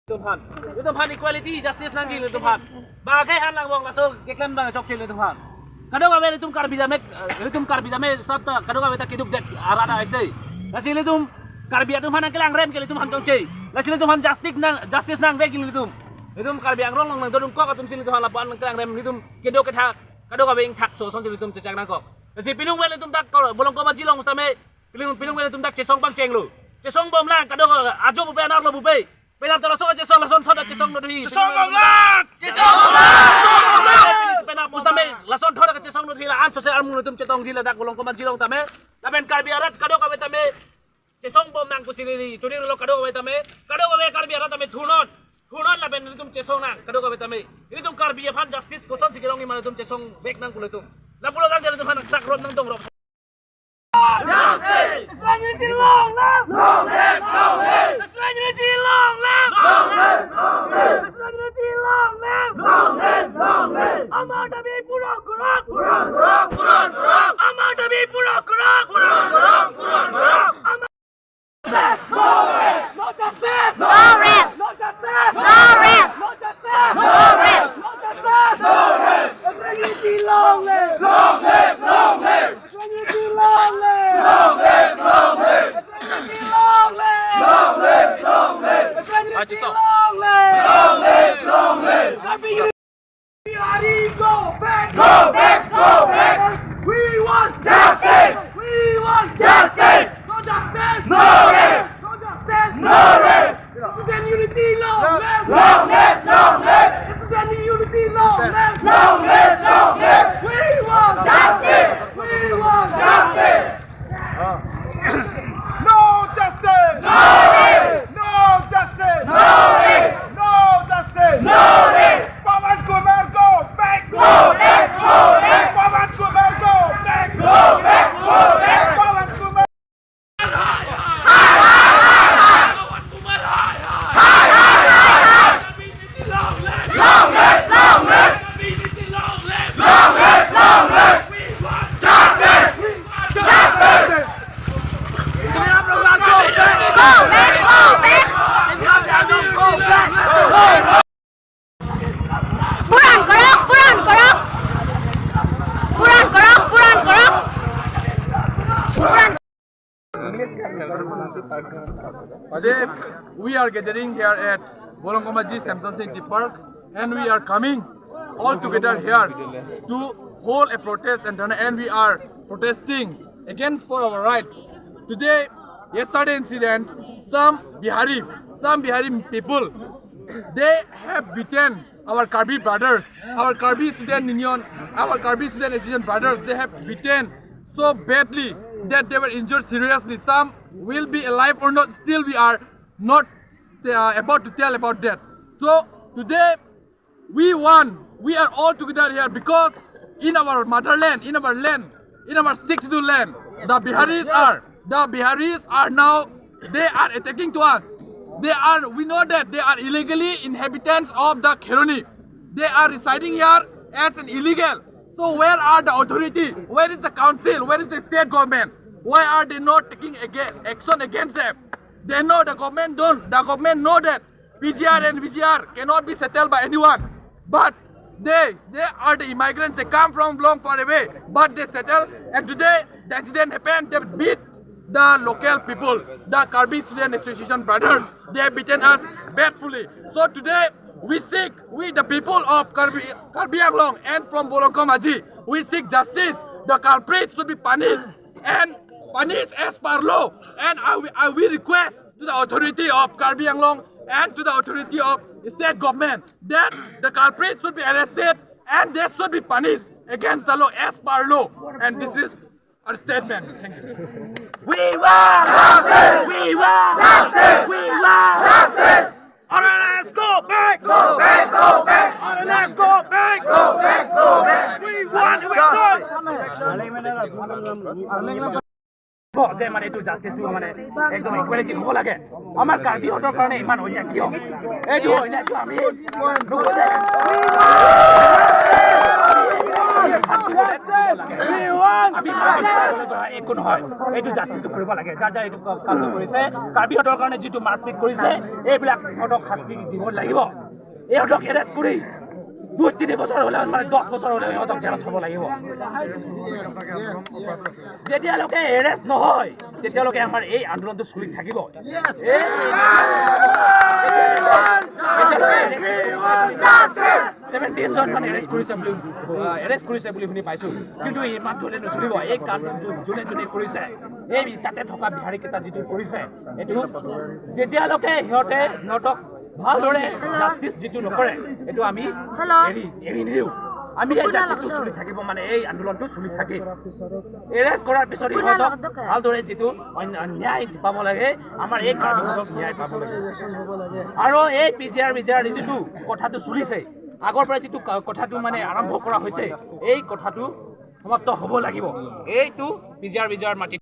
Nglitum equality justice nangji nglitum bagai han lang wong laso geklan bang chok chil nglitum kadang awe nglitum karbidame sat kadang awe ta kiduk det arada aise lasi nglitum karbiatum han kelang rem ke nglitum han tongche lasi nglitum han justice nang ve nglitum karbiang rong lang dodung kok atum sin nglitum lapan kelang rem nglitum kedok kethak kadang awe ing thak so song nglitum cecak nang kok lasi pinung we nglitum tak volongkom ajilong stame pinung we nglitum tak cesong bang ceng lu cesong bom lang kadang ajo bu pe anar lo bu pe Penam terasa cesong lason thoda cesong nodhi cesong bonglat penam mustame lason thoda cesong nodhi la an sose armu tum cetong jila dak volongkom jilong tame tamen karbiarat kado kawe tame cesong bom nang kusini churi lo kado kawe tame karbiarat tame thunon la ben tum cesong nang kado kawe tame ini tum karbiafan justice koson sikirong ni tum cesong bek nang kuletum la pulo dang jala tum han sak rot nang tong rok Justice! Unity long live! Long live! Long live! Unity long live! Long live! Long live! Unity long live! Long live! Long live! Amar tabi pura kurak! Pura kurak! Pura kurak! Amar tabi pura kurak! Pura kurak! Pura kurak! No rest! No justice! No rest! No justice! No rest! No justice! No rest! No justice! No rest! Unity long live! Long live! Long live! Unity long live! Long live! Long live! Unity long live! Long live! Long live! Unity long live! Long live! Long live! Go back! Go back! Go back! We want justice! We want justice! No justice! No rest! No justice! No rest! Then unity long live! Long live! Long live! Then unity long live! Long live! Long live! We want justice! We want justice! No justice! No rest! No justice! No rest! No justice! No rest! Pawan Kumar, go back! Go back! Go back! Pawan Kumar, go back! Go back! Go back! Pawan Kumar! Long live! Long live! Long live! Long live! We want justice! Justice! Go back! Go back! Puran korok! Puran korok! Puran korok! Puran korok! Puran. Today, we are gathering here at Volongkom Samson City Park, and we are coming all together here to hold a protest, and we are protesting against for our rights. Today, yesterday incident, some Bihari people, they have beaten our Karbi brothers, our Karbi student union, our Karbi student association brothers. They have beaten so badly that they were injured seriously. Some will be alive or not, still we are not about to tell about that. So today we are all together here because in our motherland, in our land, in our 62 land, the Biharis are now, they are attacking to us. We know that they are illegally inhabitants of the Kheroni. They are residing here as an illegal. So where are the authority? Where is the council? Where is the state government? Why are they not taking action against them? They know the government know that PGR and VGR cannot be settled by anyone. But they are the immigrants. They come from long far away, but they settle. And today the incident happened. They beat the local people, the Karbi Student Association brothers. They have beaten us badly. So today we the people of Karbi Anglong and from Volongkom Aji, we seek justice. The culprits should be punished and punished as per law. And I will request to the authority of Karbi Anglong and to the authority of state government that the culprits should be arrested and they should be punished against the law as per law. And this is our statement. Thank you. We want justice! We want justice! We want justice! Let's go back! Go back! Go back! Let's go back! Go back! Go back! We want justice! যে মানে এইটো জাস্টিসটো মানে একদম equality হ'ব লাগে আমাৰ কাৰ্বি হতৰ কাৰণে ইমান হৈ যায় কিয় এইটো হৈ যায় আমি আমি একো নহয় এইটো জাষ্টিছটো কৰিব লাগে যাৰ যাৰ এইটো কামটো কৰিছে কাৰ্বিহঁতৰ কাৰণে যিটো মাৰপিট কৰিছে এইবিলাক সিহঁতক শাস্তি দিব লাগিব ইহঁতক এৰেষ্ট কৰি 2-3 বছৰ হ'লে মানে 10 বছৰ হ'লে সিহঁতক জেলত থ'ব লাগিব যেতিয়ালৈকে এৰেষ্ট নহয় তেতিয়ালৈকে আমাৰ এই আন্দোলনটো চলি থাকিব 17 জন মানে এৰেষ্ট কৰিছে বুলি শুনি পাইছোঁ কিন্তু ইমান ধৰণে নচলিব এই কামটো যোনে যোনে কৰিছে এই তাতে থকা বিহাৰীকেইটা যিটো কৰিছে এইটো যেতিয়ালৈকে সিহঁতক ভালদৰে জাষ্টিছ যিটো নকৰে এইটো আমি এৰি নিদিওঁ আমি এই জাষ্টিছটো চলি থাকিব মানে এই আন্দোলনটো চলি থাকে এৰেষ্ট কৰাৰ পিছত সিহঁতক ভালদৰে যিটো ন্যায় পাব লাগে আমাৰ এই কাৰ্যকলাপক ন্যায় পাব লাগে আৰু এই PGR যিটো কথাটো চলিছে আগৰ পৰা যিটো কথাটো মানে আৰম্ভ কৰা হৈছে এই কথাটো সমাপ্ত হ'ব লাগিব এইটো PGR মাটি